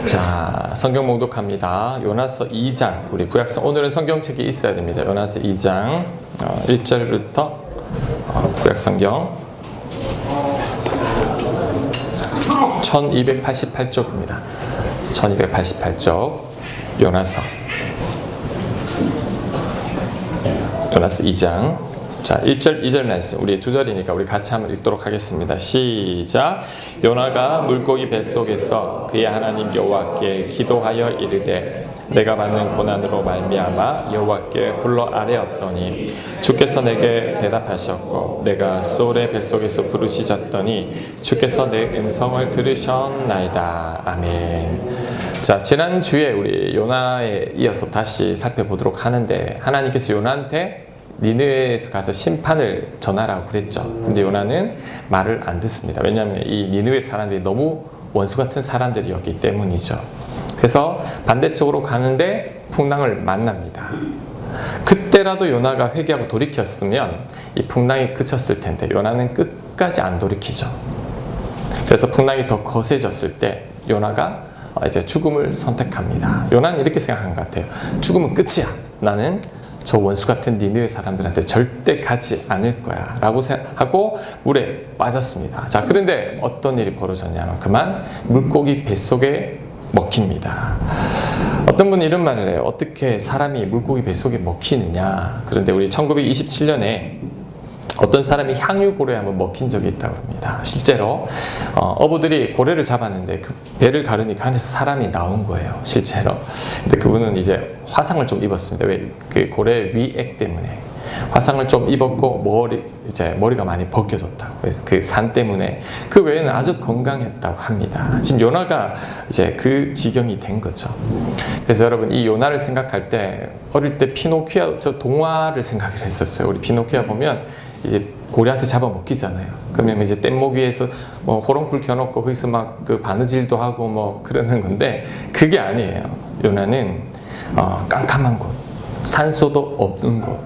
자, 성경 봉독합니다. 요나서 2장, 우리 구약성, 오늘은 성경책이 있어야 됩니다. 요나서 2장 1절부터 구약성경 1288쪽입니다. 1288쪽 요나서 2장. 자, 1절, 2절 말씀, 우리 두 절이니까 우리 같이 한번 읽도록 하겠습니다. 시작. 요나가 물고기 뱃속에서 그의 하나님 여호와께 기도하여 이르되 내가 받는 고난으로 말미암아 여호와께 불러 아뢰었더니 주께서 내게 대답하셨고 내가 소울의 뱃속에서 부르시졌더니 주께서 내 음성을 들으셨나이다. 아멘. 자, 지난주에 우리 요나에 이어서 다시 살펴보도록 하는데, 하나님께서 요나한테 니느웨에서 가서 심판을 전하라고 그랬죠. 근데 요나는 말을 안 듣습니다. 왜냐하면 이 니느웨 사람들이 너무 원수 같은 사람들이었기 때문이죠. 그래서 반대쪽으로 가는데 풍랑을 만납니다. 그때라도 요나가 회개하고 돌이켰으면 이 풍랑이 그쳤을 텐데 요나는 끝까지 안 돌이키죠. 그래서 풍랑이 더 거세졌을 때 요나가 이제 죽음을 선택합니다. 요나는 이렇게 생각한 것 같아요. 죽음은 끝이야. 나는 저 원수 같은 니느웨 사람들한테 절대 가지 않을 거야 라고 생각하고 물에 빠졌습니다. 자, 그런데 어떤 일이 벌어졌냐면 그만 물고기 뱃속에 먹힙니다. 어떤 분이 이런 말을 해요. 어떻게 사람이 물고기 뱃속에 먹히느냐. 그런데 우리 1927년에 어떤 사람이 향유고래에 한번 먹힌 적이 있다고 합니다. 실제로 어부들이 고래를 잡았는데 그 배를 가르니까 안에서 사람이 나온 거예요. 실제로. 근데 그분은 이제 화상을 좀 입었습니다. 왜? 그 고래의 위액 때문에 화상을 좀 입었고 머리가 많이 벗겨졌다고. 그래서 그 산 때문에. 그 외에는 아주 건강했다고 합니다. 지금 요나가 이제 그 지경이 된 거죠. 그래서 여러분, 이 요나를 생각할 때 어릴 때 피노키오 저 동화를 생각을 했었어요. 우리 피노키오 보면 이제 고래한테 잡아먹히잖아요. 그러면 이제 뗏목 위에서 뭐 호롱불 켜놓고 거기서 막 그 바느질도 하고 뭐 그러는 건데 그게 아니에요. 요나는 깜깜한 곳, 산소도 없는 곳,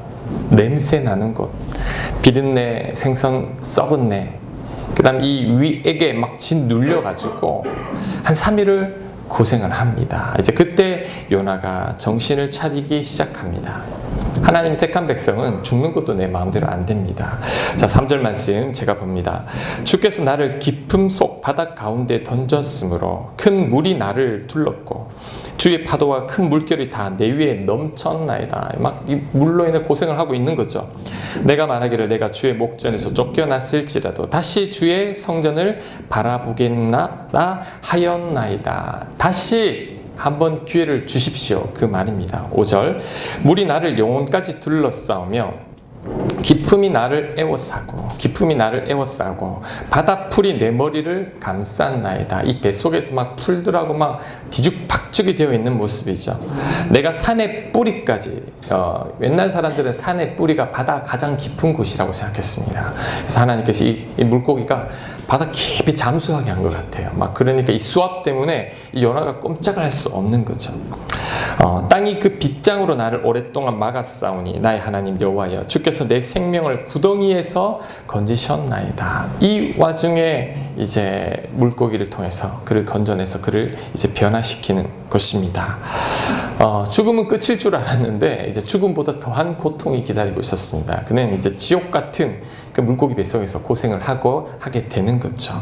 냄새 나는 곳, 비린내, 생선 썩은 내, 그 다음 이 위에게 막 진 눌려가지고 한 3일을 고생을 합니다. 이제 그때 요나가 정신을 차리기 시작합니다. 하나님이 택한 백성은 죽는 것도 내 마음대로 안 됩니다. 자, 3절 말씀 제가 봅니다. 주께서 나를 깊음 속 바닷 가운데 던졌으므로 큰 물이 나를 둘렀고 주의 파도와 큰 물결이 다 내 위에 넘쳤나이다. 막 이 물로 인해 고생을 하고 있는 거죠. 내가 말하기를 내가 주의 목전에서 쫓겨났을지라도 다시 주의 성전을 바라보겠나 하였나이다. 다시 한번 기회를 주십시오. 그 말입니다. 5절. 물이 나를 영혼까지 둘러싸우며 기품이 나를 에워싸고 바다풀이 내 머리를 감쌌나이다. 이 뱃속에서 막 풀들하고 막 뒤죽박죽이 되어 있는 모습이죠. 내가 산의 뿌리까지, 옛날 사람들은 산의 뿌리가 바다 가장 깊은 곳이라고 생각했습니다. 그래서 하나님께서 이 물고기가 바다 깊이 잠수하게 한 것 같아요. 막 그러니까 이 수압 때문에 이 요나가 꼼짝을 할 수 없는 거죠. 땅이 그 빗장으로 나를 오랫동안 막았사오니 나의 하나님 여호와여 주께서 내 생명을 구덩이에서 건지셨나이다. 이 와중에 이제 물고기를 통해서 그를 건져내서 그를 이제 변화시키는 것입니다. 죽음은 끝일 줄 알았는데 이제 죽음보다 더한 고통이 기다리고 있었습니다. 그는 이제 지옥 같은 그 물고기 뱃속에서 고생을 하게 되는 거죠.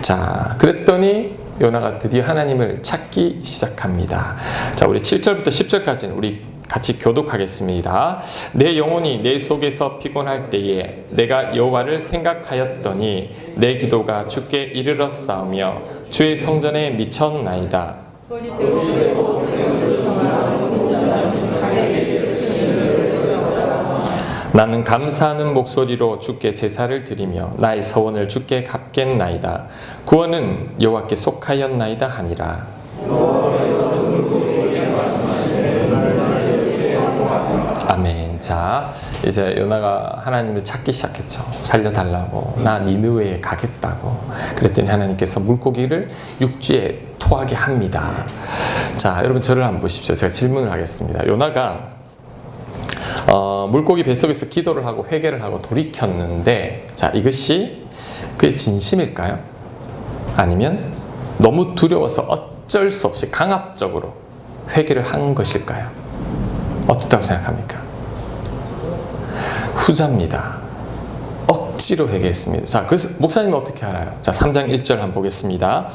자, 그랬더니 요나가 드디어 하나님을 찾기 시작합니다. 자, 우리 7절부터 10절까지는 우리 같이 교독하겠습니다. 내 영혼이 내 속에서 피곤할 때에 내가 여호와를 생각하였더니 내 기도가 주께 이르렀사오며 주의 성전에 미쳤나이다. 나는 감사하는 목소리로 주께 제사를 드리며 나의 서원을 주께 갚겠나이다. 구원은 여호와께 속하였나이다 하니라. 아멘. 자, 이제 요나가 하나님을 찾기 시작했죠. 살려달라고. 나 니느웨에 가겠다고. 그랬더니 하나님께서 물고기를 육지에 토하게 합니다. 자, 여러분 저를 한번 보십시오. 제가 질문을 하겠습니다. 요나가 물고기 뱃속에서 기도를 하고 회개를 하고 돌이켰는데, 자, 이것이 그의 진심일까요? 아니면 너무 두려워서 어쩔 수 없이 강압적으로 회개를 한 것일까요? 어떻다고 생각합니까? 후자입니다. 억지로 회개했습니다. 자, 그래서 목사님은 어떻게 알아요? 자, 3장 1절 한번 보겠습니다.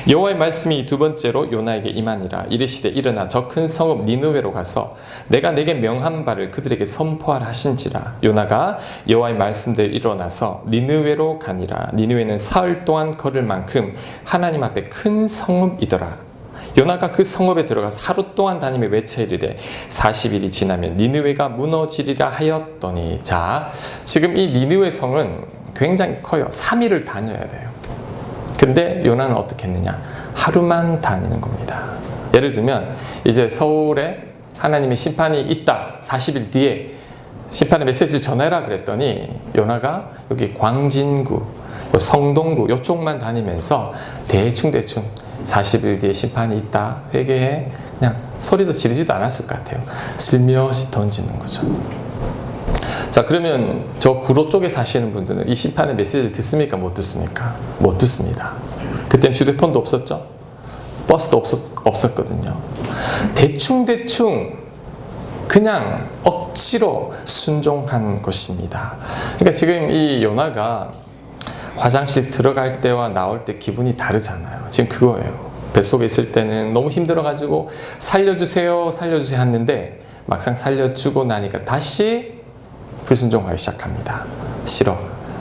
여호와의 말씀이 두 번째로 요나에게 임하니라. 이르시되 일어나 저 큰 성읍 니느웨로 가서 내가 내게 명한 바를 그들에게 선포하라 하신지라. 요나가 여호와의 말씀대로 일어나서 니느웨로 가니라. 니느웨는 사흘 동안 걸을 만큼 하나님 앞에 큰 성읍이더라. 요나가 그 성읍에 들어가서 하루 동안 다니며 외쳐 이르되 40일이 지나면 니느웨가 무너지리라 하였더니. 자, 지금 이 니느웨 성은 굉장히 커요. 3일을 다녀야 돼요. 근데 요나는 어떻게 했느냐? 하루만 다니는 겁니다. 예를 들면 이제 서울에 하나님의 심판이 있다. 40일 뒤에 심판의 메시지를 전해라 그랬더니 요나가 여기 광진구, 성동구 이쪽만 다니면서 대충 40일 뒤에 심판이 있다, 회개해, 그냥 소리도 지르지도 않았을 것 같아요. 슬며시 던지는 거죠. 자, 그러면 저 구로 쪽에 사시는 분들은 이 심판의 메시지를 듣습니까? 못 듣습니까? 못 듣습니다. 그때는 휴대폰도 없었죠? 버스도 없었거든요. 대충 그냥 억지로 순종한 것입니다. 그러니까 지금 이 요나가 화장실 들어갈 때와 나올 때 기분이 다르잖아요. 지금 그거예요. 뱃속에 있을 때는 너무 힘들어가지고 살려주세요 했는데 막상 살려주고 나니까 다시 불순종하기 시작합니다. 싫어.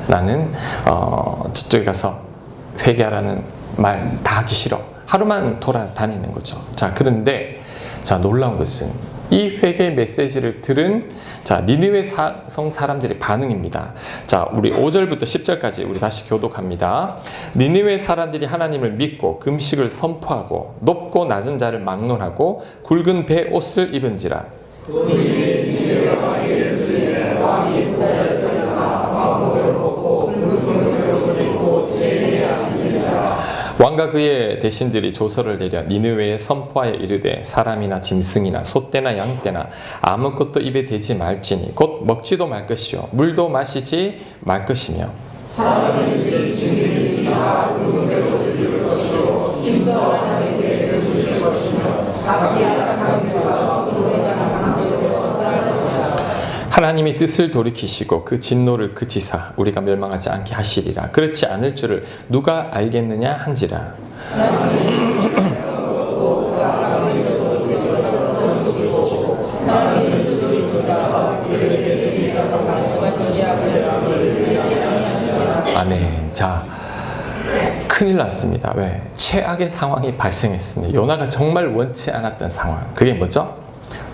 나는 저쪽에 가서 회개하라는 말 다 하기 싫어. 하루만 돌아다니는 거죠. 자, 그런데 자, 놀라운 것은 이 회개의 메시지를 들은 자, 니느웨 성 사람들의 반응입니다. 자, 우리 5절부터 10절까지 우리 다시 교독합니다. 니느웨 사람들이 하나님을 믿고 금식을 선포하고 높고 낮은 자를 막론하고 굵은 배 옷을 입은지라. 왕과 그의 대신들이 조서를 내려 니느웨에 선포하여 이르되 사람이나 짐승이나 소떼나 양떼나 아무것도 입에 대지 말지니 곧 먹지도 말 것이요 물도 마시지 말 것이며 사람이 짐승이나 굵은 배옷을 입을 것이요 힘써 하나님께 주실 것이며 자기 악한 자가 스스로 행하는 것에서 떠날 것이다. 하나님이 뜻을 돌이키시고 그 진노를 그치사 우리가 멸망하지 않게 하시리라. 그렇지 않을 줄을 누가 알겠느냐 한지라. 아멘. 자, 큰일 났습니다. 왜? 최악의 상황이 발생했습니다. 요나가 정말 원치 않았던 상황. 그게 뭐죠?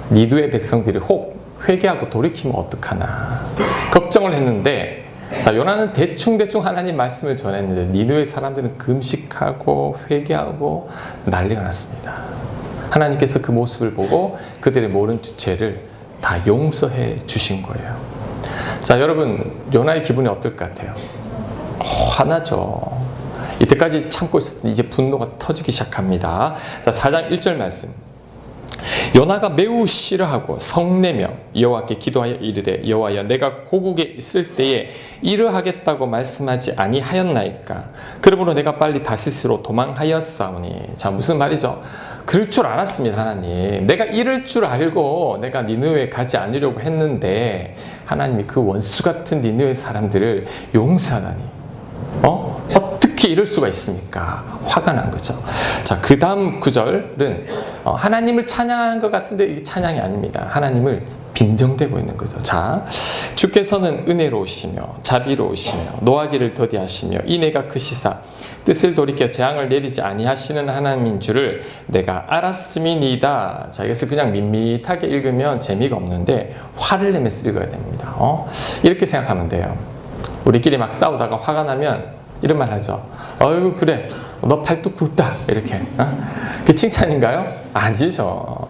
니느웨 백성들이 혹 회개하고 돌이키면 어떡하나 걱정을 했는데, 자, 요나는 대충 하나님 말씀을 전했는데 니느웨 사람들은 금식하고 회개하고 난리가 났습니다. 하나님께서 그 모습을 보고 그들의 모든 죄를 다 용서해 주신 거예요. 자, 여러분, 요나의 기분이 어떨 것 같아요? 화나죠. 이때까지 참고 있었더니 이제 분노가 터지기 시작합니다. 자, 4장 1절 말씀. 요나가 매우 싫어하고 성내며 여호와께 기도하여 이르되 여호와여 내가 고국에 있을 때에 이러하겠다고 말씀하지 아니하였나이까. 그러므로 내가 빨리 다시스로 도망하였사오니. 자, 무슨 말이죠? 그럴 줄 알았습니다. 하나님, 내가 이럴 줄 알고 내가 니느웨에 가지 않으려고 했는데 하나님이 그 원수 같은 니느웨 사람들을 용서하다니 어떻게 이럴 수가 있습니까? 화가 난 거죠. 자, 그 다음 구절은 하나님을 찬양하는 것 같은데 이게 찬양이 아닙니다. 하나님을 빈정대고 있는 거죠. 자, 주께서는 은혜로우시며 자비로우시며 노하기를 더디하시며 이내가 크시사 뜻을 돌이켜 재앙을 내리지 아니하시는 하나님인 줄을 내가 알았음이니이다. 자, 이것을 그냥 밋밋하게 읽으면 재미가 없는데 화를 내면서 읽어야 됩니다. 이렇게 생각하면 돼요. 우리끼리 막 싸우다가 화가 나면 이런 말 하죠. 어이구, 그래, 너 팔뚝 굵다, 이렇게. 그 칭찬인가요? 아니죠.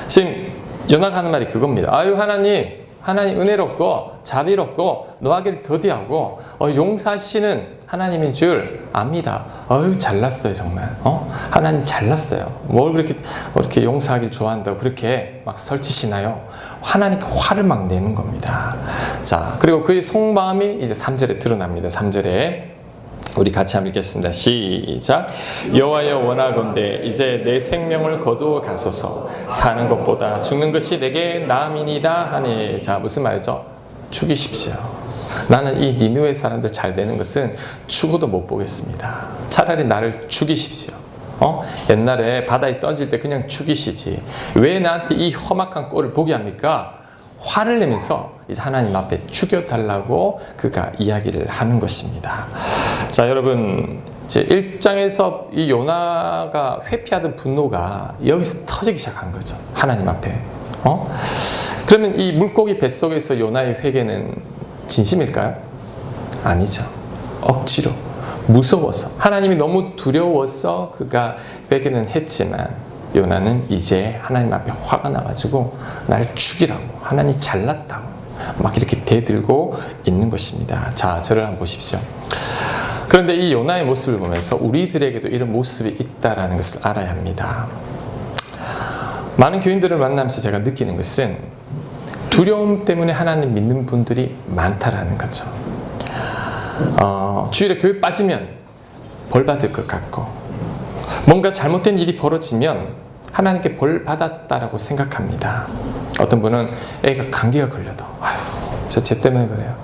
지금 요나가 하는 말이 그겁니다. 아유, 하나님 은혜롭고 자비롭고 노하기를 더디하고 용서하시는 하나님인 줄 압니다. 어유, 잘났어요, 정말. 하나님 잘났어요. 뭘 그렇게 용서하기를 좋아한다고 그렇게 막 설치시나요? 하나님께 화를 막 내는 겁니다. 자, 그리고 그의 속마음이 이제 3절에 드러납니다. 3절에 우리 같이 한번 읽겠습니다. 시작. 여호와여 원하건대 이제 내 생명을 거두어 가소서. 사는 것보다 죽는 것이 내게 나음이니이다 하니. 자, 무슨 말이죠? 죽이십시오. 나는 이 니느웨 사람들 잘 되는 것은 죽어도 못 보겠습니다. 차라리 나를 죽이십시오. 옛날에 바다에 던질 때 그냥 죽이시지 왜 나한테 이 험악한 꼴을 보게 합니까? 화를 내면서 이제 하나님 앞에 죽여달라고 그가 이야기를 하는 것입니다. 자, 여러분, 이제 1장에서 이 요나가 회피하던 분노가 여기서 터지기 시작한 거죠. 하나님 앞에. 그러면 이 물고기 뱃속에서 요나의 회개는 진심일까요? 아니죠. 억지로, 무서워서, 하나님이 너무 두려워서 그가 회개는 했지만 요나는 이제 하나님 앞에 화가 나가지고 나를 죽이라고, 하나님 잘났다고 막 이렇게 대들고 있는 것입니다. 자, 저를 한번 보십시오. 그런데 이 요나의 모습을 보면서 우리들에게도 이런 모습이 있다는 것을 알아야 합니다. 많은 교인들을 만나면서 제가 느끼는 것은 두려움 때문에 하나님 믿는 분들이 많다라는 거죠. 주일에 교회 빠지면 벌 받을 것 같고, 뭔가 잘못된 일이 벌어지면 하나님께 벌 받았다라고 생각합니다. 어떤 분은 애가 감기가 걸려도 아유, 쟤 때문에 그래요.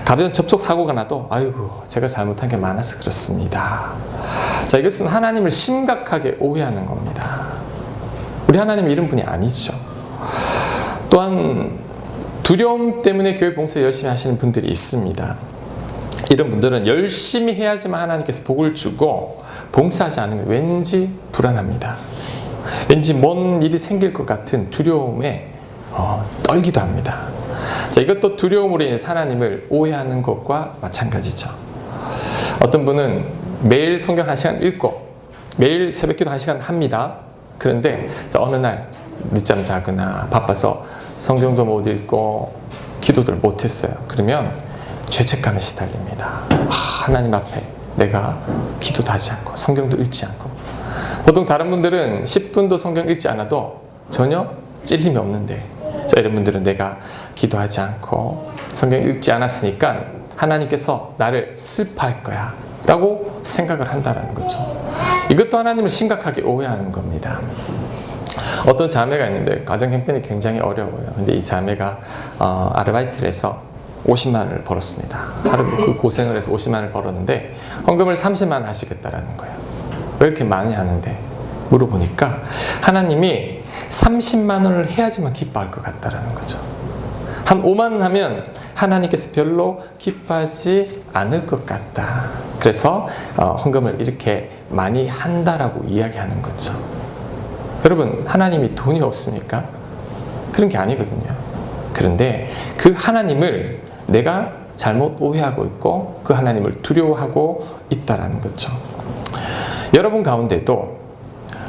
가벼운 접촉 사고가 나도 아이고, 제가 잘못한 게 많아서 그렇습니다. 자, 이것은 하나님을 심각하게 오해하는 겁니다. 우리 하나님 이런 분이 아니죠. 또한 두려움 때문에 교회 봉사 열심히 하시는 분들이 있습니다. 이런 분들은 열심히 해야지만 하나님께서 복을 주고 봉사하지 않으면 왠지 불안합니다. 왠지 뭔 일이 생길 것 같은 두려움에 떨기도 합니다. 자, 이것도 두려움으로 인해서 하나님을 오해하는 것과 마찬가지죠. 어떤 분은 매일 성경 1시간 읽고 매일 새벽기도 1시간 합니다. 그런데 어느 날 늦잠 자거나 바빠서 성경도 못 읽고 기도를 못했어요. 그러면 죄책감에 시달립니다. 하나님 앞에 내가 기도도 하지 않고 성경도 읽지 않고. 보통 다른 분들은 10분도 성경 읽지 않아도 전혀 찔림이 없는데, 자, 이런 분들은 내가 기도하지 않고 성경 읽지 않았으니까 하나님께서 나를 슬퍼할 거야 라고 생각을 한다는 거죠. 이것도 하나님을 심각하게 오해하는 겁니다. 어떤 자매가 있는데 가정 형편이 굉장히 어려워요. 근데 이 자매가 아르바이트를 해서 50만 원을 벌었습니다. 하루 그 고생을 해서 50만 원을 벌었는데 헌금을 30만 원 하시겠다라는 거예요. 왜 이렇게 많이 하는데? 물어보니까 하나님이 30만 원을 해야지만 기뻐할 것 같다라는 거죠. 한 5만 원 하면 하나님께서 별로 기뻐하지 않을 것 같다. 그래서 헌금을 이렇게 많이 한다라고 이야기하는 거죠. 여러분, 하나님이 돈이 없습니까? 그런 게 아니거든요. 그런데 그 하나님을 내가 잘못 오해하고 있고 그 하나님을 두려워하고 있다는 거죠. 여러분 가운데도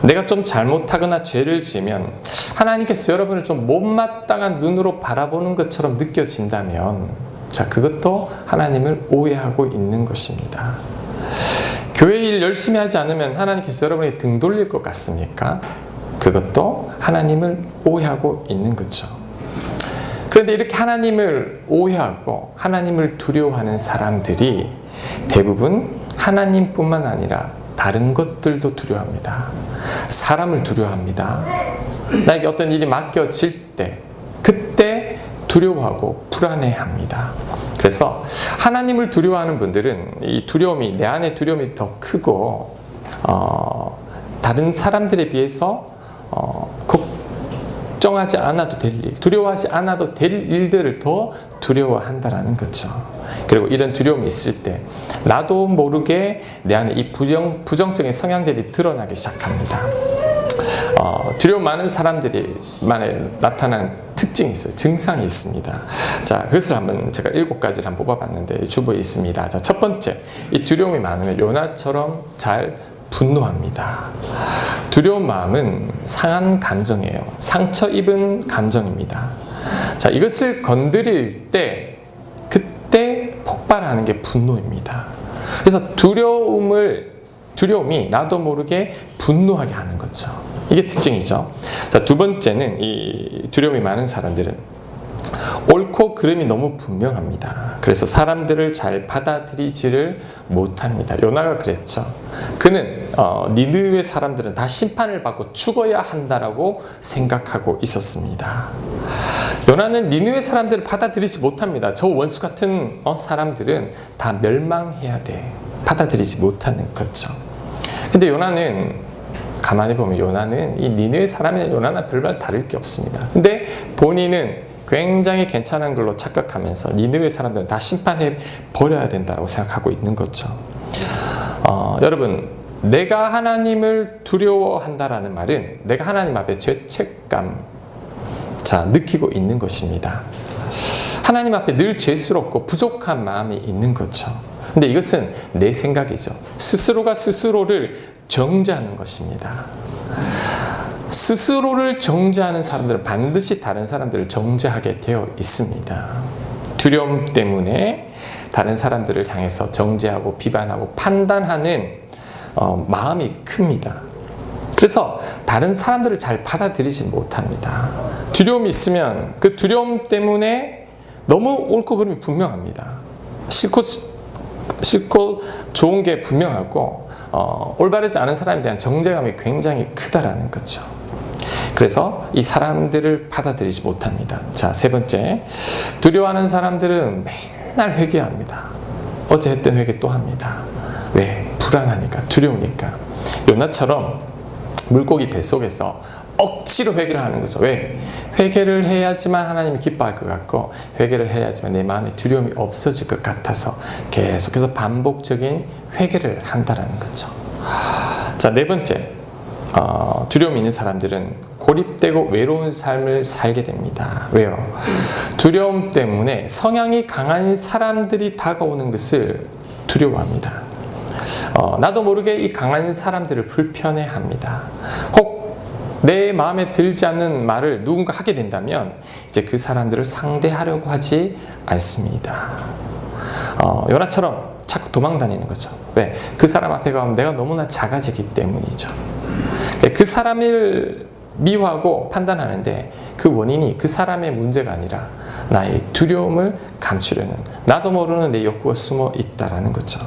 내가 좀 잘못하거나 죄를 지으면 하나님께서 여러분을 좀 못마땅한 눈으로 바라보는 것처럼 느껴진다면, 자, 그것도 하나님을 오해하고 있는 것입니다. 교회 일 열심히 하지 않으면 하나님께서 여러분에게 등 돌릴 것 같습니까? 그것도 하나님을 오해하고 있는 거죠. 그런데 이렇게 하나님을 오해하고 하나님을 두려워하는 사람들이 대부분 하나님뿐만 아니라 다른 것들도 두려워합니다. 사람을 두려워합니다. 나에게 어떤 일이 맡겨질 때 그때 두려워하고 불안해합니다. 그래서 하나님을 두려워하는 분들은 이 두려움이, 내 안에 두려움이 더 크고 다른 사람들에 비해서 걱정하지 않아도 될 일, 두려워하지 않아도 될 일들을 더 두려워한다라는 거죠. 그리고 이런 두려움이 있을 때 나도 모르게 내 안에 이 부정적인 성향들이 드러나기 시작합니다. 두려움 많은 사람들이만에 나타나는 특징이 있어요. 증상이 있습니다. 자, 그것을 한번 제가 7가지를 한번 뽑아봤는데 주부에 있습니다. 자, 첫 번째, 이 두려움이 많으면 요나처럼 잘 분노합니다. 두려운 마음은 상한 감정이에요. 상처 입은 감정입니다. 자, 이것을 건드릴 때 그때 폭발하는 게 분노입니다. 그래서 두려움이 나도 모르게 분노하게 하는 거죠. 이게 특징이죠. 자, 두 번째는 이 두려움이 많은 사람들은 옳고 옳고 그름이 너무 분명합니다. 그래서 사람들을 잘 받아들이지를 못합니다. 요나가 그랬죠. 그는 니느웨 사람들은 다 심판을 받고 죽어야 한다라고 생각하고 있었습니다. 요나는 니느웨 사람들을 받아들이지 못합니다. 저 원수 같은 사람들은 다 멸망해야 돼. 받아들이지 못하는 거죠. 근데 요나는 가만히 보면 요나는 이 니느웨 사람이나 요나나 별반 다를 게 없습니다. 근데 본인은 굉장히 괜찮은 걸로 착각하면서 니느웨 사람들은 다 심판해 버려야 된다고 생각하고 있는 거죠. 여러분, 내가 하나님을 두려워한다라는 말은 내가 하나님 앞에 죄책감 느끼고 있는 것입니다. 하나님 앞에 늘 죄스럽고 부족한 마음이 있는 거죠. 근데 이것은 내 생각이죠. 스스로가 스스로를 정죄하는 것입니다. 스스로를 정죄하는 사람들은 반드시 다른 사람들을 정죄하게 되어 있습니다. 두려움 때문에 다른 사람들을 향해서 정죄하고 비판하고 판단하는 마음이 큽니다. 그래서 다른 사람들을 잘 받아들이지 못합니다. 두려움이 있으면 그 두려움 때문에 너무 옳고 그름이 분명합니다. 싫고 좋은 게 분명하고 올바르지 않은 사람에 대한 정죄감이 굉장히 크다라는 거죠. 그래서 이 사람들을 받아들이지 못합니다. 자, 세 번째, 두려워하는 사람들은 맨날 회개합니다. 어제 했던 회개 또 합니다. 왜? 불안하니까, 두려우니까. 요나처럼 물고기 뱃속에서 억지로 회개를 하는 거죠. 왜? 회개를 해야지만 하나님이 기뻐할 것 같고, 회개를 해야지만 내 마음에 두려움이 없어질 것 같아서 계속해서 반복적인 회개를 한다는 거죠. 자, 네 번째, 두려움이 있는 사람들은 고립되고 외로운 삶을 살게 됩니다. 왜요? 두려움 때문에 성향이 강한 사람들이 다가오는 것을 두려워합니다. 나도 모르게 이 강한 사람들을 불편해합니다. 혹 내 마음에 들지 않는 말을 누군가 하게 된다면 이제 그 사람들을 상대하려고 하지 않습니다. 요나처럼 자꾸 도망다니는 거죠. 왜? 그 사람 앞에 가면 내가 너무나 작아지기 때문이죠. 그 사람을 미워하고 판단하는데 그 원인이 그 사람의 문제가 아니라 나의 두려움을 감추려는, 나도 모르는 내 욕구가 숨어 있다라는 거죠.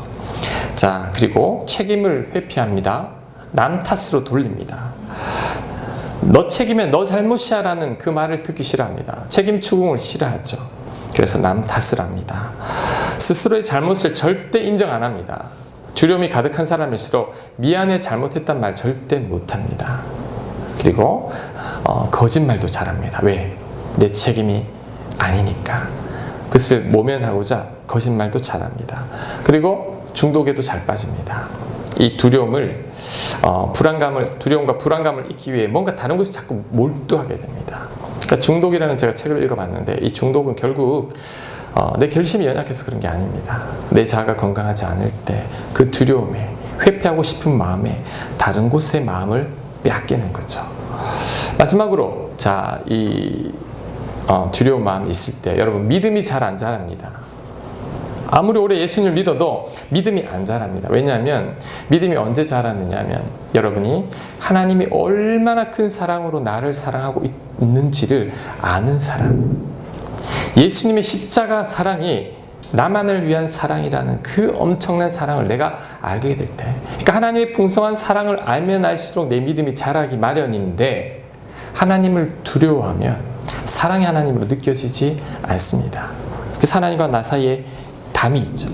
자, 그리고 책임을 회피합니다. 남 탓으로 돌립니다. 너 책임에 너 잘못이야 라는 그 말을 듣기 싫어합니다. 책임 추궁을 싫어하죠. 그래서 남 탓을 합니다. 스스로의 잘못을 절대 인정 안 합니다. 두려움이 가득한 사람일수록 미안해, 잘못했단 말 절대 못합니다. 그리고 거짓말도 잘합니다. 왜? 내 책임이 아니니까. 그것을 모면하고자 거짓말도 잘합니다. 그리고 중독에도 잘 빠집니다. 이 두려움과 불안감을 잊기 위해 뭔가 다른 것에 자꾸 몰두하게 됩니다. 그러니까 중독이라는 제가 책을 읽어봤는데 이 중독은 결국 내 결심이 연약해서 그런 게 아닙니다. 내 자아가 건강하지 않을 때 그 두려움에, 회피하고 싶은 마음에 다른 곳의 마음을 빼앗기는 거죠. 마지막으로, 자, 이 두려운 마음이 있을 때 여러분 믿음이 잘 안 자랍니다. 아무리 오래 예수님을 믿어도 믿음이 안 자랍니다. 왜냐하면 믿음이 언제 자라느냐 하면 여러분이 하나님이 얼마나 큰 사랑으로 나를 사랑하고 있는지를 아는 사람, 예수님의 십자가 사랑이 나만을 위한 사랑이라는 그 엄청난 사랑을 내가 알게 될 때, 그러니까 하나님의 풍성한 사랑을 알면 알수록 내 믿음이 자라기 마련인데 하나님을 두려워하면 사랑이 하나님으로 느껴지지 않습니다. 그래서 하나님과 나 사이에 담이 있죠.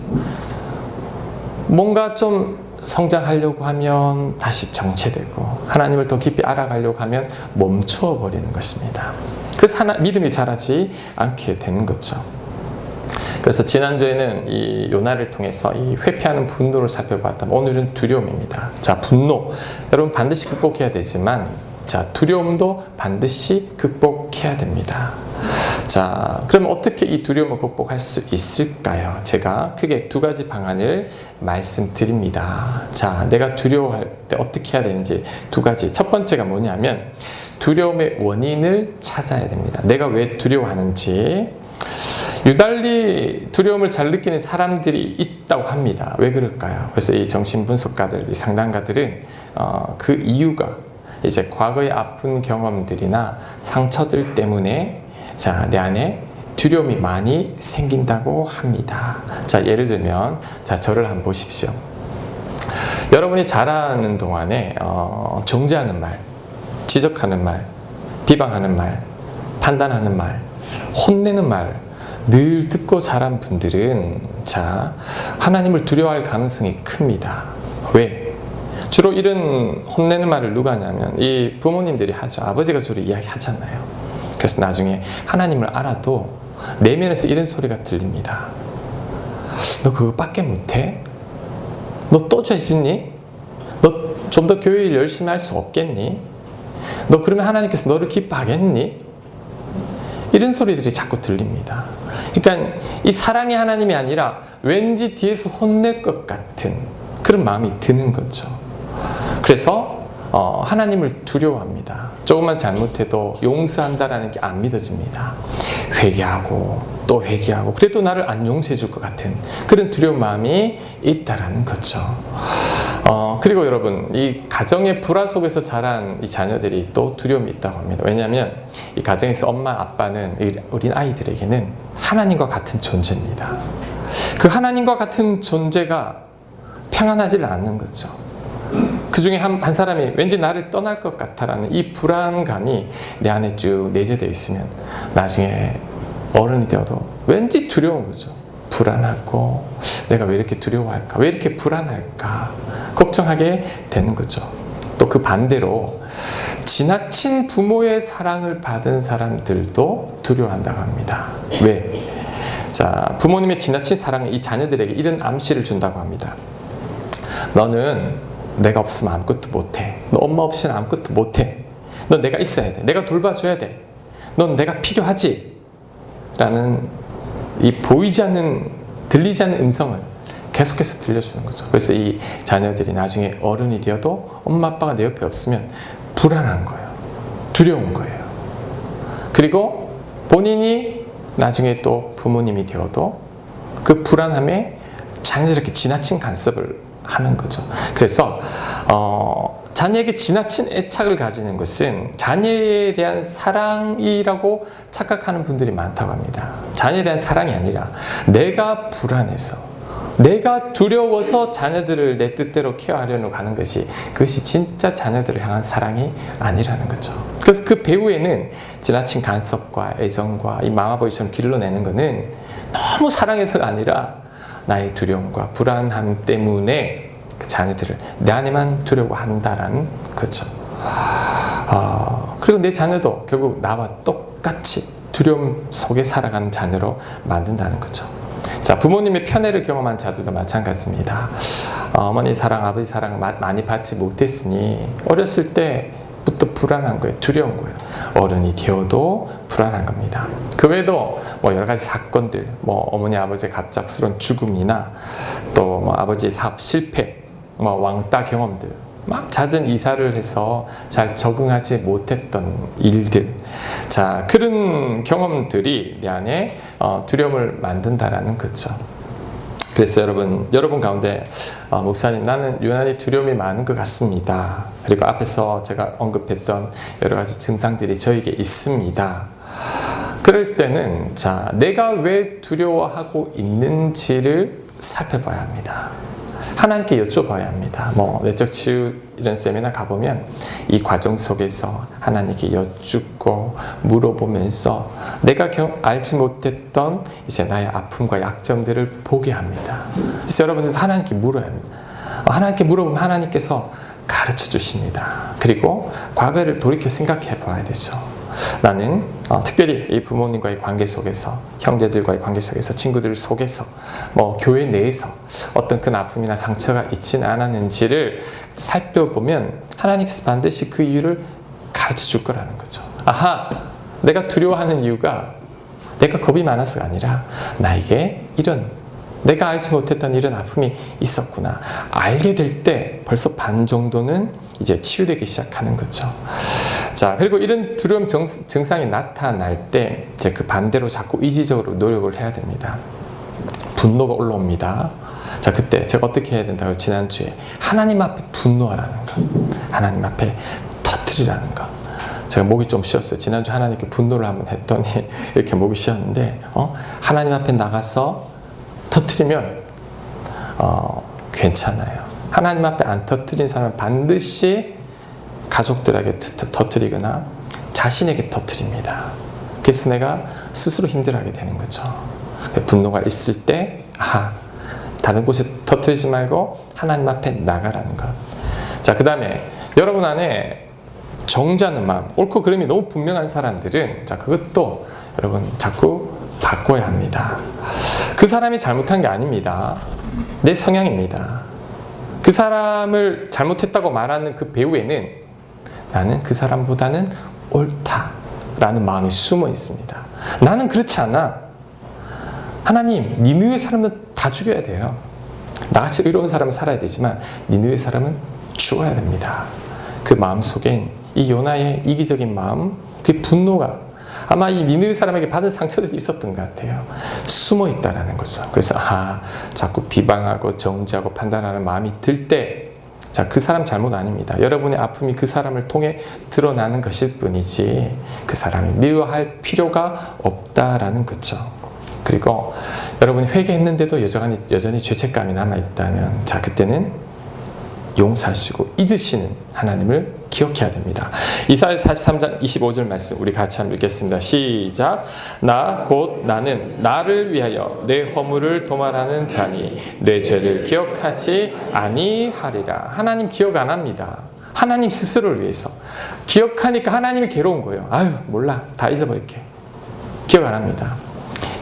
뭔가 좀 성장하려고 하면 다시 정체되고 하나님을 더 깊이 알아가려고 하면 멈추어 버리는 것입니다. 그래서 믿음이 자라지 않게 되는 거죠. 그래서 지난주에는 이 요나를 통해서 이 회피하는 분노를 살펴봤다면 오늘은 두려움입니다. 자, 분노. 여러분 반드시 극복해야 되지만, 자, 두려움도 반드시 극복해야 됩니다. 자, 그럼 어떻게 이 두려움을 극복할 수 있을까요? 제가 크게 두 가지 방안을 말씀드립니다. 자, 내가 두려워할 때 어떻게 해야 되는지 두 가지. 첫 번째가 뭐냐면 두려움의 원인을 찾아야 됩니다. 내가 왜 두려워하는지. 유달리 두려움을 잘 느끼는 사람들이 있다고 합니다. 왜 그럴까요? 그래서 이 정신분석가들, 이 상담가들은 그 이유가 이제 과거의 아픈 경험들이나 상처들 때문에 자, 내 안에 두려움이 많이 생긴다고 합니다. 자, 예를 들면, 자, 저를 한번 보십시오. 여러분이 자라는 동안에 정죄하는 말, 지적하는 말, 비방하는 말, 판단하는 말, 혼내는 말 늘 듣고 자란 분들은 자, 하나님을 두려워할 가능성이 큽니다. 왜? 주로 이런 혼내는 말을 누가 하냐면 이 부모님들이 하죠. 아버지가 주로 이야기하잖아요. 그래서 나중에 하나님을 알아도 내면에서 이런 소리가 들립니다. 너 그거밖에 못해? 너 또 죄짓니? 너 좀 더 교회 일 열심히 할 수 없겠니? 너 그러면 하나님께서 너를 기뻐하겠니? 이런 소리들이 자꾸 들립니다. 그러니까 이 사랑의 하나님이 아니라 왠지 뒤에서 혼낼 것 같은 그런 마음이 드는 거죠. 그래서 하나님을 두려워합니다. 조금만 잘못해도 용서한다라는 게 안 믿어집니다. 회개하고 또 회개하고 그래도 나를 안 용서해 줄 것 같은 그런 두려운 마음이 있다라는 거죠. 그리고 여러분, 이 가정의 불화 속에서 자란 이 자녀들이 또 두려움이 있다고 합니다. 왜냐하면 이 가정에서 엄마, 아빠는 어린 아이들에게는 하나님과 같은 존재입니다. 그 하나님과 같은 존재가 평안하지 않는 거죠. 그 중에 한 사람이 왠지 나를 떠날 것 같다라는 이 불안감이 내 안에 쭉 내재되어 있으면 나중에 어른이 되어도 왠지 두려운 거죠. 불안하고 내가 왜 이렇게 두려워할까? 왜 이렇게 불안할까? 걱정하게 되는 거죠. 또 그 반대로 지나친 부모의 사랑을 받은 사람들도 두려워한다고 합니다. 왜? 자, 부모님의 지나친 사랑은 이 자녀들에게 이런 암시를 준다고 합니다. 너는 내가 없으면 아무것도 못해. 너 엄마 없이는 아무것도 못해. 넌 내가 있어야 돼. 내가 돌봐줘야 돼. 넌 내가 필요하지. 라는 이 보이지 않는, 들리지 않는 음성을 계속해서 들려주는 거죠. 그래서 이 자녀들이 나중에 어른이 되어도 엄마 아빠가 내 옆에 없으면 불안한 거예요. 두려운 거예요. 그리고 본인이 나중에 또 부모님이 되어도 그 불안함에 자연스럽게 지나친 간섭을 하는 거죠. 그래서 자녀에게 지나친 애착을 가지는 것은 자녀에 대한 사랑이라고 착각하는 분들이 많다고 합니다. 자녀에 대한 사랑이 아니라 내가 불안해서, 내가 두려워서 자녀들을 내 뜻대로 케어하려고 하는 것이, 그것이 진짜 자녀들을 향한 사랑이 아니라는 거죠. 그래서 그 배후에는 지나친 간섭과 애정과 이 마마보이처럼 길러내는 것은 너무 사랑해서가 아니라 나의 두려움과 불안함 때문에 그 자녀들을 내 안에만 두려워한다라는 거죠. 그리고 내 자녀도 결국 나와 똑같이 두려움 속에 살아가는 자녀로 만든다는 거죠. 자, 부모님의 편애를 경험한 자들도 마찬가지입니다. 어머니 사랑, 아버지 사랑을 많이 받지 못했으니 어렸을 때부터 불안한 거예요. 두려운 거예요. 어른이 되어도 불안한 겁니다. 그 외에도 뭐 여러 가지 사건들, 뭐 어머니 아버지의 갑작스러운 죽음이나 또 뭐 아버지의 사업 실패, 뭐 왕따 경험들, 막 잦은 이사를 해서 잘 적응하지 못했던 일들, 자, 그런 경험들이 내 안에 두려움을 만든다라는 거죠. 그래서 여러분 가운데 목사님, 나는 유난히 두려움이 많은 것 같습니다. 그리고 앞에서 제가 언급했던 여러 가지 증상들이 저에게 있습니다. 그럴 때는 자, 내가 왜 두려워하고 있는지를 살펴봐야 합니다. 하나님께 여쭤봐야 합니다. 뭐 내적 치유 이런 세미나 가보면 이 과정 속에서 하나님께 여쭙고 물어보면서 내가 알지 못했던 이제 나의 아픔과 약점들을 보게 합니다. 그래서 여러분들도 하나님께 물어야 합니다. 하나님께 물어보면 하나님께서 가르쳐 주십니다. 그리고 과거를 돌이켜 생각해 봐야 되죠. 나는 특별히 이 부모님과의 관계 속에서, 형제들과의 관계 속에서, 친구들 속에서, 뭐 교회 내에서 어떤 큰 아픔이나 상처가 있지는 않았는지를 살펴보면 하나님께서 반드시 그 이유를 가르쳐 줄 거라는 거죠. 아하, 내가 두려워하는 이유가 내가 겁이 많아서가 아니라 나에게 이런, 내가 알지 못했던 이런 아픔이 있었구나. 알게 될 때 벌써 반 정도는 이제 치유되기 시작하는 거죠. 자, 그리고 이런 두려움 증상이 나타날 때 이제 그 반대로 자꾸 의지적으로 노력을 해야 됩니다. 분노가 올라옵니다. 자, 그때 제가 어떻게 해야 된다고 지난주에 하나님 앞에 분노하라는 것, 하나님 앞에 터뜨리라는 것. 제가 목이 좀 쉬었어요. 지난주 하나님께 분노를 한번 했더니 이렇게 목이 쉬었는데 하나님 앞에 나가서 터뜨리면 괜찮아요. 하나님 앞에 안 터뜨린 사람은 반드시 가족들에게 터뜨리거나 자신에게 터뜨립니다. 그래서 내가 스스로 힘들어하게 되는 거죠. 분노가 있을 때 다른 곳에 터뜨리지 말고 하나님 앞에 나가라는 것. 자, 그 다음에 여러분 안에 정죄하는 마음, 옳고 그름이 너무 분명한 사람들은 자, 그것도 여러분 자꾸 바꿔야 합니다. 그 사람이 잘못한 게 아닙니다. 내 성향입니다. 그 사람을 잘못했다고 말하는 그 배후에는 나는 그 사람보다는 옳다라는 마음이 숨어 있습니다. 나는 그렇지 않아. 하나님, 니느웨 사람은 다 죽여야 돼요. 나같이 의로운 사람은 살아야 되지만 니느웨 사람은 죽어야 됩니다. 그 마음 속엔 이 요나의 이기적인 마음, 그 분노가 아마 이 니느웨 사람에게 받은 상처들이 있었던 것 같아요. 숨어 있다라는 거죠. 그래서 자꾸 비방하고 정죄하고 판단하는 마음이 들 때, 자, 그 사람 잘못 아닙니다. 여러분의 아픔이 그 사람을 통해 드러나는 것일 뿐이지 그 사람이 미워할 필요가 없다라는 거죠. 그리고 여러분이 회개했는데도 여전히 죄책감이 남아있다면 자, 그때는 용서하시고 잊으시는 하나님을 기억해야 됩니다. 이사야 43장 25절 말씀 우리 같이 한번 읽겠습니다. 시작. 나 곧 나는 나를 위하여 내 허물을 도말하는 자니 내 죄를 기억하지 아니하리라. 하나님 기억 안 합니다. 하나님 스스로를 위해서. 기억하니까 하나님이 괴로운 거예요. 몰라. 다 잊어버릴게. 기억 안 합니다.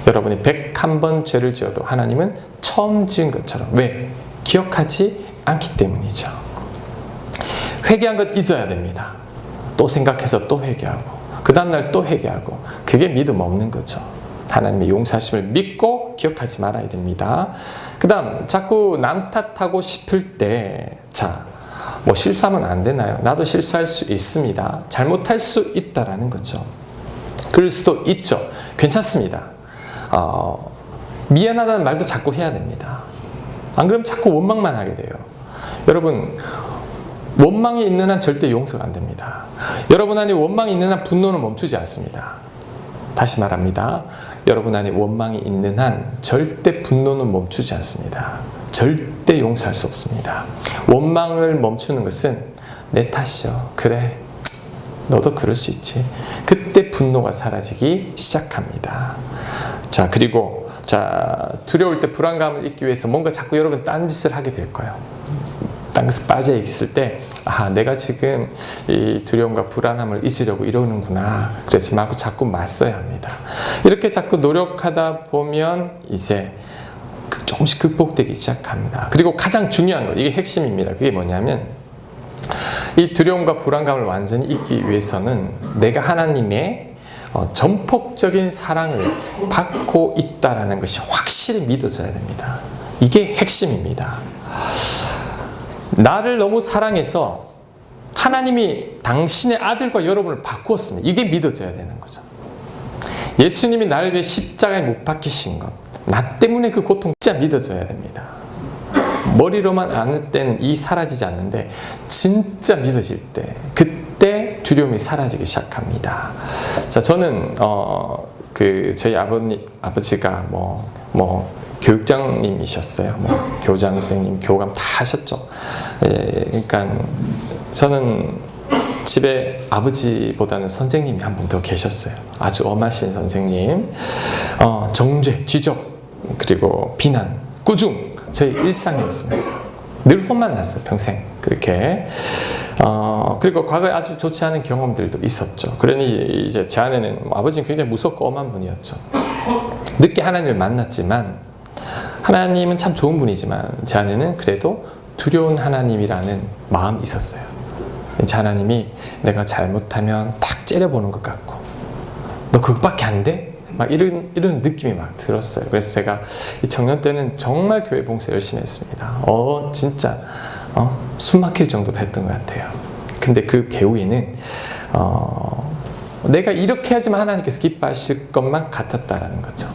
여러분이 101번 죄를 지어도 하나님은 처음 지은 것처럼. 왜? 기억하지 않기 때문이죠. 회개한 것 잊어야 됩니다. 또 생각해서 또 회개하고 그 다음날 또 회개하고 그게 믿음 없는 거죠. 하나님의 용서하심을 믿고 기억하지 말아야 됩니다. 그 다음 자꾸 남 탓하고 싶을 때 자, 뭐 실수하면 안 되나요? 나도 실수할 수 있습니다. 잘못할 수 있다라는 거죠. 그럴 수도 있죠. 괜찮습니다. 미안하다는 말도 자꾸 해야 됩니다. 안 그러면 자꾸 원망만 하게 돼요. 여러분, 원망이 있는 한 절대 용서가 안 됩니다. 여러분 안에 원망이 있는 한 분노는 멈추지 않습니다. 다시 말합니다. 여러분 안에 원망이 있는 한 절대 분노는 멈추지 않습니다. 절대 용서할 수 없습니다. 원망을 멈추는 것은 내 탓이요. 그래, 너도 그럴 수 있지. 그때 분노가 사라지기 시작합니다. 자, 그리고 두려울 때 불안감을 잊기 위해서 뭔가 자꾸 여러분 딴짓을 하게 될 거예요. 딴 것에 빠져 있을 때 내가 지금 이 두려움과 불안함을 잊으려고 이러는구나. 그러지 말고 자꾸 맞서야 합니다. 이렇게 자꾸 노력하다 보면 이제 조금씩 극복되기 시작합니다. 그리고 가장 중요한 것, 이게 핵심입니다. 그게 뭐냐면 이 두려움과 불안감을 완전히 잊기 위해서는 내가 하나님의 전폭적인 사랑을 받고 있다는 것이 확실히 믿어져야 됩니다. 이게 핵심입니다. 나를 너무 사랑해서 하나님이 당신의 아들과 여러분을 바꾸었습니다. 이게 믿어져야 되는 거죠. 예수님이 나를 위해 십자가에 못 박히신 것, 나 때문에 그 고통 진짜 믿어져야 됩니다. 머리로만 아는 때는 이 사라지지 않는데 진짜 믿어질 때 그때 두려움이 사라지기 시작합니다. 자, 저는 저희 아버지가 교육장님이셨어요. 교장 선생님, 교감 다 하셨죠. 그러니까 저는 집에 아버지보다는 선생님이 한 분 더 계셨어요. 아주 엄하신 선생님. 정죄, 지적, 그리고 비난, 꾸중, 저희 일상이었습니다. 늘 혼만 났어요, 평생. 그렇게. 그리고 과거에 아주 좋지 않은 경험들도 있었죠. 그러니 이제 제 아내는 아버지는 굉장히 무섭고 엄한 분이었죠. 늦게 하나님을 만났지만 하나님은 참 좋은 분이지만 제 아내는 그래도 두려운 하나님이라는 마음이 있었어요. 제 하나님이 내가 잘못하면 딱 째려보는 것 같고 너 그것밖에 안 돼? 막 이런 느낌이 막 들었어요. 그래서 제가 이 청년 때는 정말 교회 봉사 열심히 했습니다. 진짜 숨 막힐 정도로 했던 것 같아요. 근데 그 배후에는 내가 이렇게 하지만 하나님께서 기뻐하실 것만 같았다라는 거죠.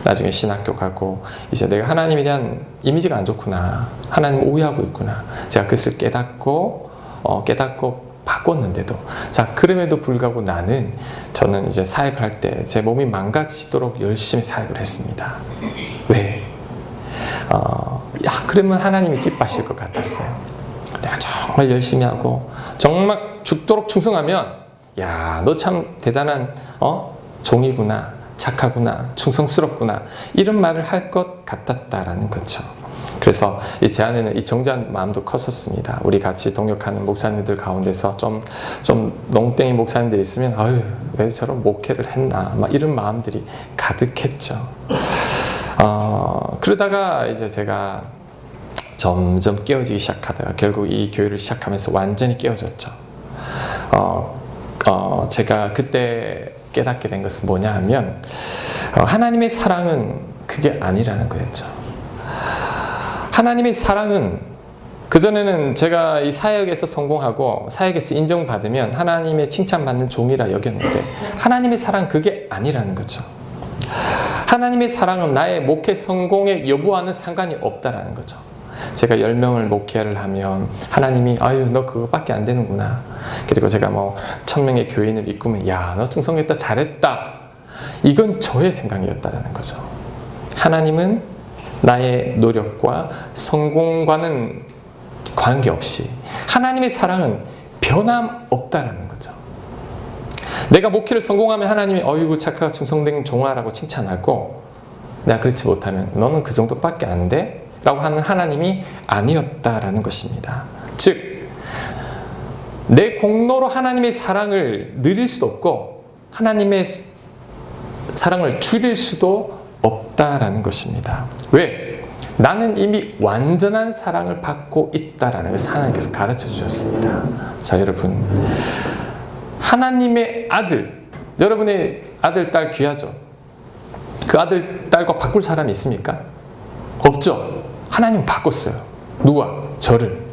나중에 신학교 가고 이제 내가 하나님에 대한 이미지가 안 좋구나, 하나님 오해하고 있구나, 제가 그것을 깨닫고 바꿨는데도, 자, 그럼에도 불구하고 저는 이제 사역을 할 때 제 몸이 망가지도록 열심히 사역을 했습니다. 왜? 그러면 하나님이 기뻐하실 것 같았어요. 내가 정말 열심히 하고 정말 죽도록 충성하면, 너 참 대단한 종이구나, 착하구나, 충성스럽구나, 이런 말을 할 것 같았다라는 거죠. 그래서 제 안에는 이 정죄한 마음도 컸었습니다. 우리 같이 동역하는 목사님들 가운데서 좀 농땡이 목사님들이 있으면 왜 저런 목회를 했나, 막 이런 마음들이 가득했죠. 그러다가 이제 제가 점점 깨어지기 시작하다가 결국 이 교회를 시작하면서 완전히 깨어졌죠. 제가 그때 깨닫게 된 것은 뭐냐 하면, 하나님의 사랑은 그게 아니라는 거였죠. 하나님의 사랑은, 그전에는 제가 이 사역에서 성공하고 사역에서 인정받으면 하나님의 칭찬받는 종이라 여겼는데, 하나님의 사랑은 그게 아니라는 거죠. 하나님의 사랑은 나의 목회 성공의 여부와는 상관이 없다라는 거죠. 제가 10명을 목회를 하면 하나님이 너 그거밖에 안 되는구나. 그리고 제가 1000명의 교인을 이끄면 너 충성했다, 잘했다. 이건 저의 생각이었다라는 거죠. 하나님은 나의 노력과 성공과는 관계없이 하나님의 사랑은 변함없다라는 거죠. 내가 목회를 성공하면 하나님이 어이구 착하고 충성된 종아라고 칭찬하고, 내가 그렇지 못하면 너는 그 정도밖에 안 돼? 라고 하는 하나님이 아니었다라는 것입니다. 즉, 내 공로로 하나님의 사랑을 누릴 수도 없고 하나님의 사랑을 줄일 수도 없다라는 것입니다. 왜? 나는 이미 완전한 사랑을 받고 있다라는 것을 하나님께서 가르쳐 주셨습니다. 자, 여러분, 하나님의 아들, 여러분의 아들, 딸 귀하죠? 그 아들, 딸과 바꿀 사람이 있습니까? 없죠? 하나님은 바꿨어요. 누가? 저를.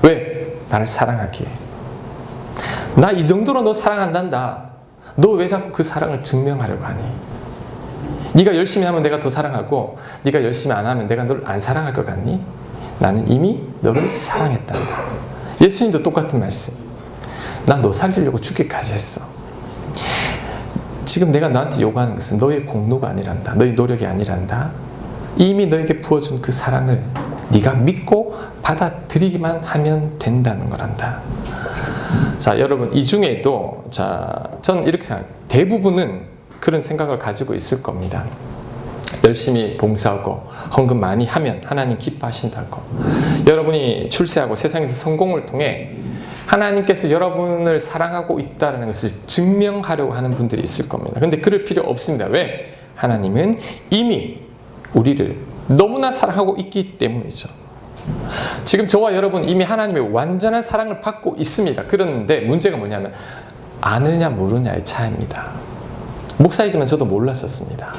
왜? 나를 사랑하기에. 나 이 정도로 너 사랑한단다. 너 왜 자꾸 그 사랑을 증명하려고 하니? 네가 열심히 하면 내가 더 사랑하고, 네가 열심히 안 하면 내가 너를 안 사랑할 것 같니? 나는 이미 너를 사랑했단다. 예수님도 똑같은 말씀. 나 너 살리려고 죽기까지 했어. 지금 내가 너한테 요구하는 것은 너의 공로가 아니란다. 너의 노력이 아니란다. 이미 너에게 부어준 그 사랑을 네가 믿고 받아들이기만 하면 된다는 거란다. 자, 여러분, 이 중에도 저는 이렇게 생각해요. 대부분은 그런 생각을 가지고 있을 겁니다. 열심히 봉사하고 헌금 많이 하면 하나님 기뻐하신다고. 여러분이 출세하고 세상에서 성공을 통해 하나님께서 여러분을 사랑하고 있다는 것을 증명하려고 하는 분들이 있을 겁니다. 그런데 그럴 필요 없습니다. 왜? 하나님은 이미 우리를 너무나 사랑하고 있기 때문이죠. 지금 저와 여러분 이미 하나님의 완전한 사랑을 받고 있습니다. 그런데 문제가 뭐냐면 아느냐 모르냐의 차이입니다. 목사이지만 저도 몰랐었습니다.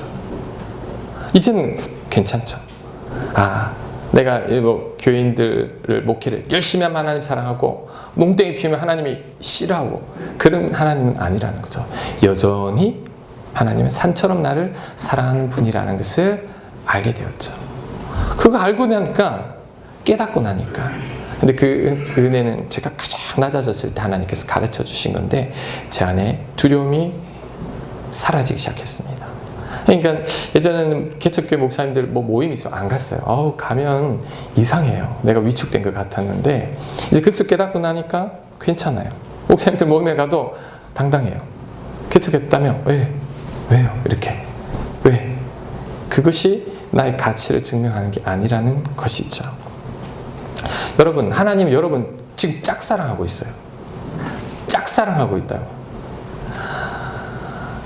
이제는 괜찮죠. 내가 교인들을 목회를 열심히 하면 하나님 사랑하고 농땡이 피우면 하나님이 싫어하고 그런 하나님은 아니라는 거죠. 여전히 하나님은 산처럼 나를 사랑하는 분이라는 것을 알게 되었죠. 그거 알고 나니까, 깨닫고 나니까. 근데 그 은혜는 제가 가장 낮아졌을 때 하나님께서 가르쳐 주신 건데, 제 안에 두려움이 사라지기 시작했습니다. 그러니까 예전에는 개척교회 목사님들 모임이 있으면 안 갔어요. 가면 이상해요. 내가 위축된 것 같았는데, 이제 그것을 깨닫고 나니까 괜찮아요. 목사님들 모임에 가도 당당해요. 개척했다며? 왜요? 이렇게. 왜? 그것이 나의 가치를 증명하는 게 아니라는 것이죠. 여러분, 하나님 여러분 지금 짝사랑하고 있어요. 짝사랑하고 있다고.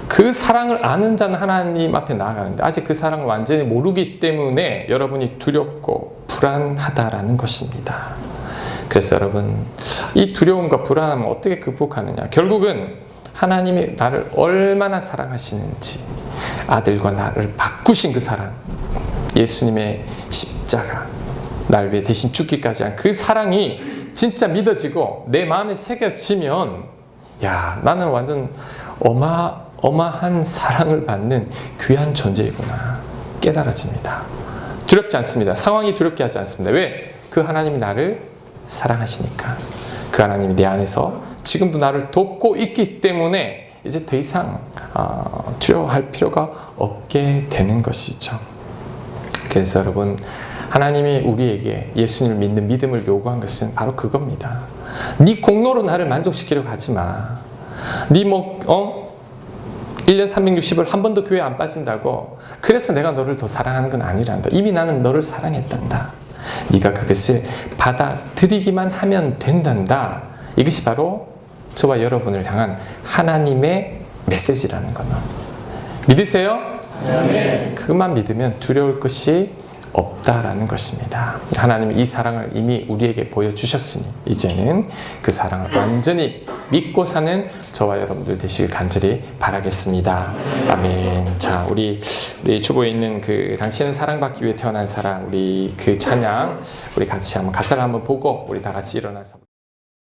그 사랑을 아는 자는 하나님 앞에 나아가는데 아직 그 사랑을 완전히 모르기 때문에 여러분이 두렵고 불안하다라는 것입니다. 그래서 여러분, 이 두려움과 불안함을 어떻게 극복하느냐? 결국은 하나님이 나를 얼마나 사랑하시는지, 아들과 나를 바꾸신 그 사랑, 예수님의 십자가, 날 위해 대신 죽기까지 한 그 사랑이 진짜 믿어지고 내 마음에 새겨지면, 나는 완전 어마어마한 사랑을 받는 귀한 존재이구나 깨달아집니다. 두렵지 않습니다. 상황이 두렵게 하지 않습니다. 왜? 그 하나님이 나를 사랑하시니까. 그 하나님이 내 안에서 지금도 나를 돕고 있기 때문에 이제 더 이상 두려워할 필요가 없게 되는 것이죠. 그래서 여러분, 하나님이 우리에게 예수님을 믿는 믿음을 요구한 것은 바로 그겁니다. 네 공로로 나를 만족시키려고 하지 마. 네 1년 360을 한 번도 교회 안 빠진다고 그래서 내가 너를 더 사랑하는 건 아니란다. 이미 나는 너를 사랑했단다. 네가 그것을 받아들이기만 하면 된단다. 이것이 바로 저와 여러분을 향한 하나님의 메시지라는 거는. 믿으세요? 네. 그것만 믿으면 두려울 것이 없다라는 것입니다. 하나님이 이 사랑을 이미 우리에게 보여주셨으니 이제는 그 사랑을 완전히 믿고 사는 저와 여러분들 되시길 간절히 바라겠습니다. 아멘. 자, 우리 주보에 있는 그 당신은 사랑받기 위해 태어난 사랑, 우리 그 찬양 우리 같이 한번 가사를 한번 보고 우리 다 같이 일어나서